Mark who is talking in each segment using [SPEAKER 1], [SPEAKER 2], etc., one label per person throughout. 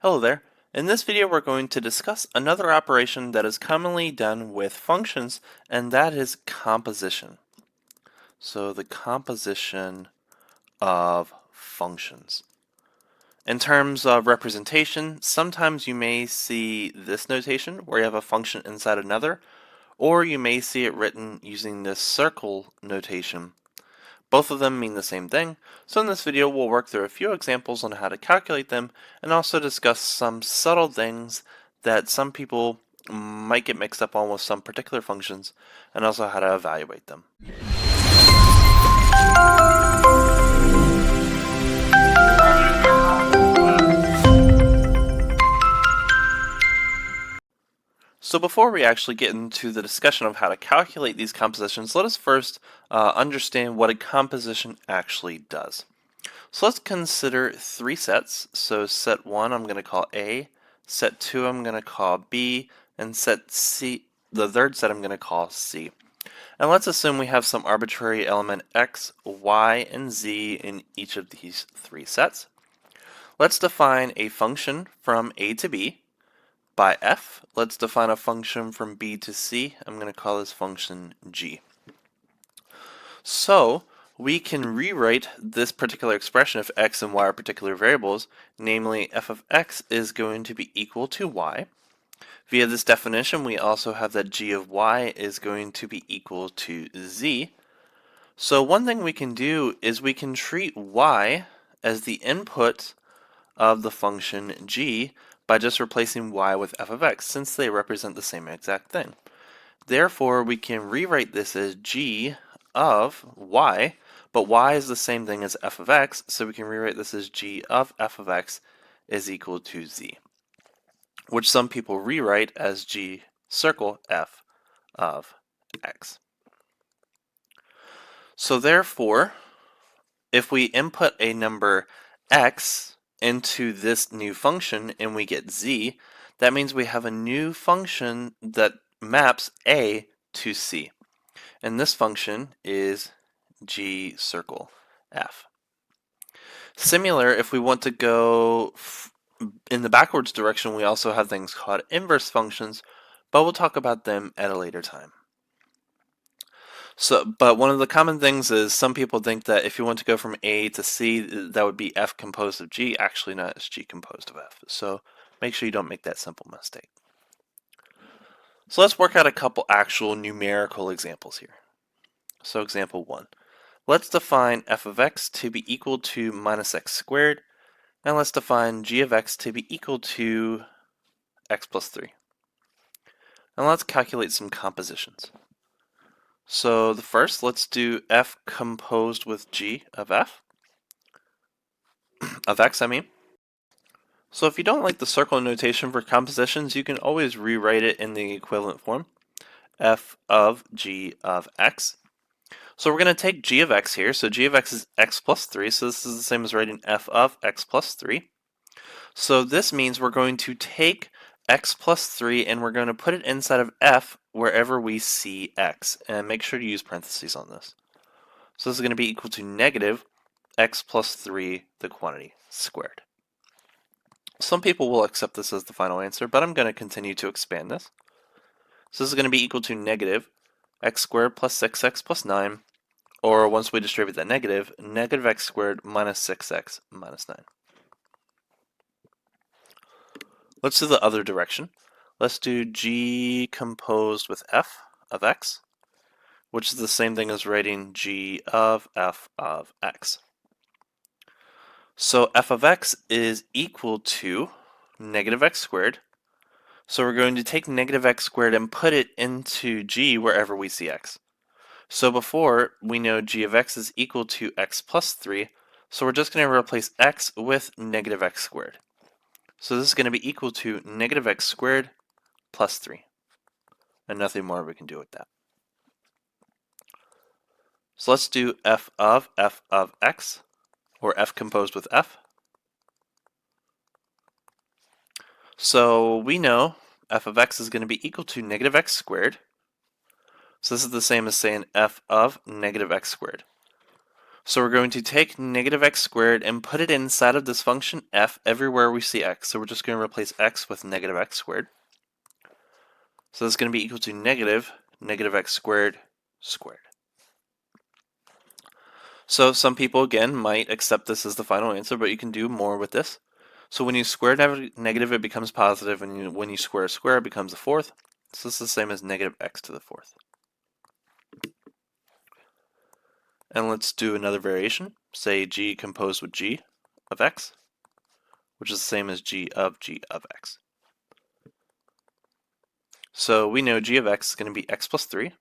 [SPEAKER 1] Hello there. In this video we're going to discuss another operation that is commonly done with functions, and that is composition. So the composition of functions. In terms of representation, sometimes you may see this notation where you have a function inside another, or you may see it written using this circle notation. Both of them mean the same thing, so in this video we'll work through a few examples on how to calculate them and also discuss some subtle things that some people might get mixed up on with some particular functions and also how to evaluate them. So before we actually get into the discussion of how to calculate these compositions, let us first understand what a composition actually does. So let's consider three sets. So set 1 I'm going to call A, set 2 I'm going to call B, and set C, the third set I'm going to call C. And let's assume we have some arbitrary element x, y, and z in each of these three sets. Let's define a function from A to B by f. Let's define a function from B to C. I'm going to call this function g. So we can rewrite this particular expression if x and y are particular variables, namely f of x is going to be equal to y. Via this definition, we also have that g of y is going to be equal to z. So one thing we can do is we can treat y as the input of the function g by just replacing y with f of x, since they represent the same exact thing. Therefore, we can rewrite this as g of y, but y is the same thing as f of x, so we can rewrite this as g of f of x is equal to z, which some people rewrite as g circle f of x. So therefore, if we input a number x into this new function and we get z, that means we have a new function that maps A to C. And this function is g circle f. Similar, if we want to go in the backwards direction, we also have things called inverse functions, but we'll talk about them at a later time. But one of the common things is some people think that if you want to go from A to C, that would be f composed of g. Actually, not, it's g composed of f. So make sure you don't make that simple mistake. So let's work out a couple actual numerical examples here. So example 1. Let's define f of x to be equal to minus x squared, and let's define g of x to be equal to x plus 3. And let's calculate some compositions. So the first, let's do f composed with g of f, of x I mean. So if you don't like the circle notation for compositions, you can always rewrite it in the equivalent form, f of g of x. So we're going to take g of x here, so g of x is x plus 3, so this is the same as writing f of x plus 3. So this means we're going to take x plus 3 and we're going to put it inside of f wherever we see x, and make sure to use parentheses on this. So this is going to be equal to negative x plus 3, the quantity, squared. Some people will accept this as the final answer, but I'm going to continue to expand this. So this is going to be equal to negative x squared plus 6x plus 9, or once we distribute that negative, negative x squared minus 6x minus 9. Let's do the other direction. Let's do g composed with f of x, which is the same thing as writing g of f of x. So f of x is equal to negative x squared. So we're going to take negative x squared and put it into g wherever we see x. So before, we know g of x is equal to x plus 3, so we're just going to replace x with negative x squared. So this is going to be equal to negative x squared plus 3. And nothing more we can do with that. So let's do f of x, or f composed with f. So we know f of x is going to be equal to negative x squared. So this is the same as saying f of negative x squared. So we're going to take negative x squared and put it inside of this function f everywhere we see x. So we're just going to replace x with negative x squared. So this is going to be equal to negative x squared squared. So some people, again, might accept this as the final answer, but you can do more with this. So when you square negative, it becomes positive, and when you square a square, it becomes a fourth. So this is the same as negative x to the fourth. And let's do another variation. Say g composed with g of x, which is the same as g of x. So we know g of x is going to be x plus 3.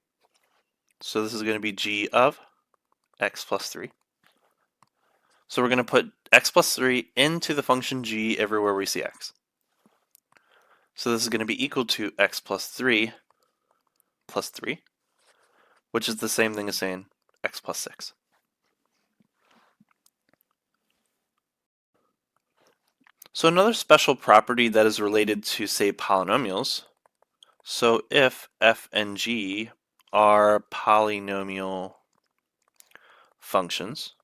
[SPEAKER 1] So this is going to be g of x plus 3. So we're going to put x plus 3 into the function g everywhere we see x. So this is going to be equal to x plus 3, which is the same thing as saying x plus 6. So another special property that is related to, say, polynomials. So if f and g are polynomial functions,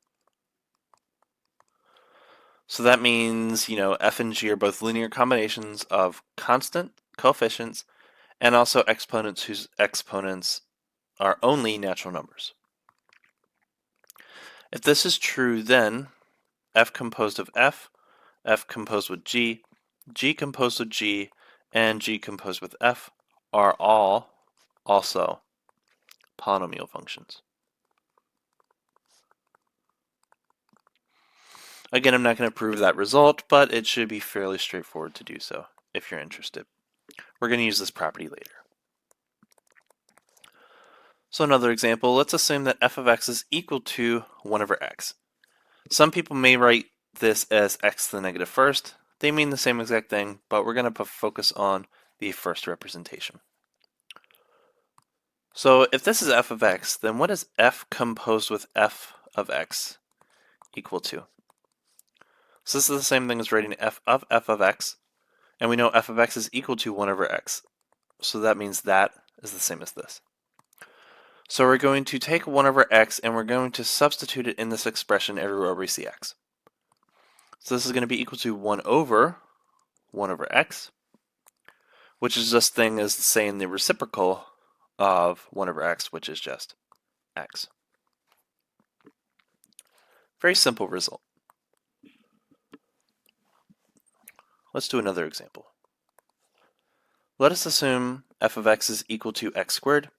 [SPEAKER 1] so that means, f and g are both linear combinations of constant coefficients and also exponents whose exponents are only natural numbers. If this is true, then f composed of f composed with g composed with g, and g composed with f are all also polynomial functions. Again, I'm not going to prove that result, but it should be fairly straightforward to do so if you're interested. We're going to use this property later. So another example, let's assume that f of x is equal to 1 over x. Some people may write this as x to the negative first. They mean the same exact thing, but we're going to focus on the first representation. So if this is f of x, then what is f composed with f of x equal to? So this is the same thing as writing f of x, and we know f of x is equal to 1 over x. So that means that is the same as this. So we're going to take 1 over x and we're going to substitute it in this expression everywhere we see x. So this is going to be equal to 1 over x, which is just thing as saying the reciprocal of 1 over x, which is just x. Very simple result. Let's do another example. Let us assume f of x is equal to x squared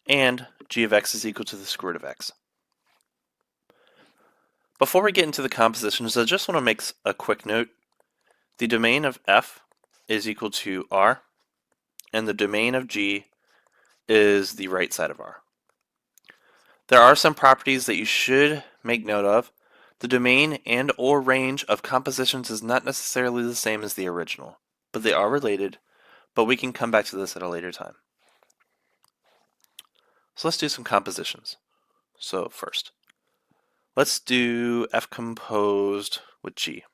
[SPEAKER 1] and g of x is equal to the square root of x. Before we get into the compositions, I just want to make a quick note. The domain of f is equal to r, and the domain of g is the right side of r. There are some properties that you should make note of. The domain and or range of compositions is not necessarily the same as the original, but they are related, but we can come back to this at a later time. So let's do some compositions. So first, let's do f composed with g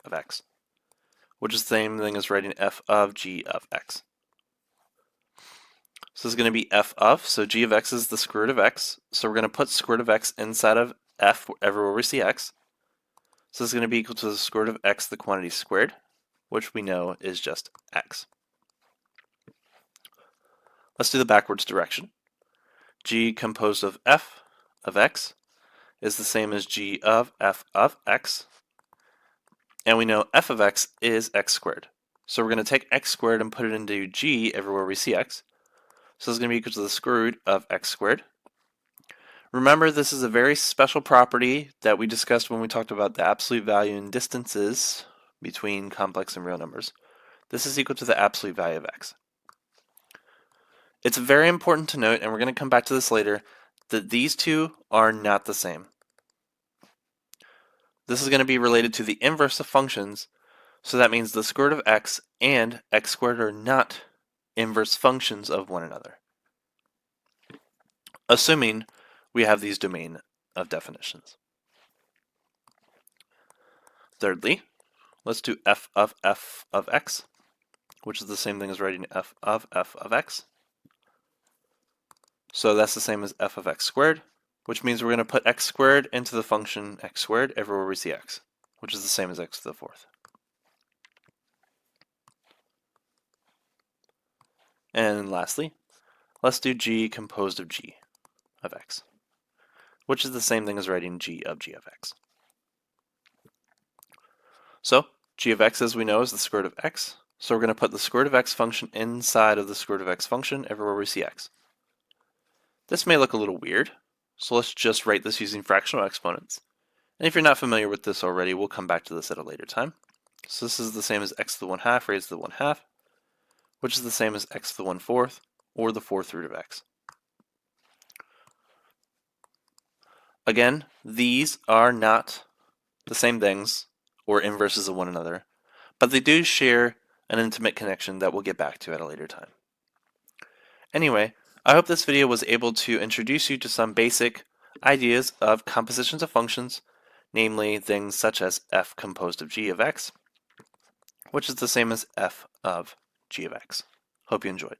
[SPEAKER 1] of x, which is the same thing as writing f of g of x. So this is going to be f of, so g of x is the square root of x, so we're going to put square root of x inside of f everywhere we see x. So this is going to be equal to the square root of x, the quantity squared, which we know is just x. Let's do the backwards direction. G composed of f of x is the same as g of f of x, and we know f of x is x squared. So we're going to take x squared and put it into g everywhere we see x. So this is going to be equal to the square root of x squared. Remember, this is a very special property that we discussed when we talked about the absolute value and distances between complex and real numbers. This is equal to the absolute value of x. It's very important to note, and we're going to come back to this later, that these two are not the same. This is going to be related to the inverse of functions, so that means the square root of x and x squared are not inverse functions of one another, assuming we have these domain of definitions. Thirdly, let's do f of x, which is the same thing as writing f of x. So that's the same as f of x squared. which means we're going to put x squared into the function x squared everywhere we see x, which is the same as x to the fourth. And lastly, let's do g composed of g of x, which is the same thing as writing g of x. So g of x, as we know, is the square root of x. So we're going to put the square root of x function inside of the square root of x function everywhere we see x. This may look a little weird, so let's just write this using fractional exponents. And if you're not familiar with this already, we'll come back to this at a later time. So this is the same as x to the 1/2 raised to the 1/2, which is the same as x to the 1/4, or the fourth root of x. Again, these are not the same things or inverses of one another, but they do share an intimate connection that we'll get back to at a later time. Anyway, I hope this video was able to introduce you to some basic ideas of compositions of functions, namely things such as f composed of g of x, which is the same as f of g of x. Hope you enjoyed.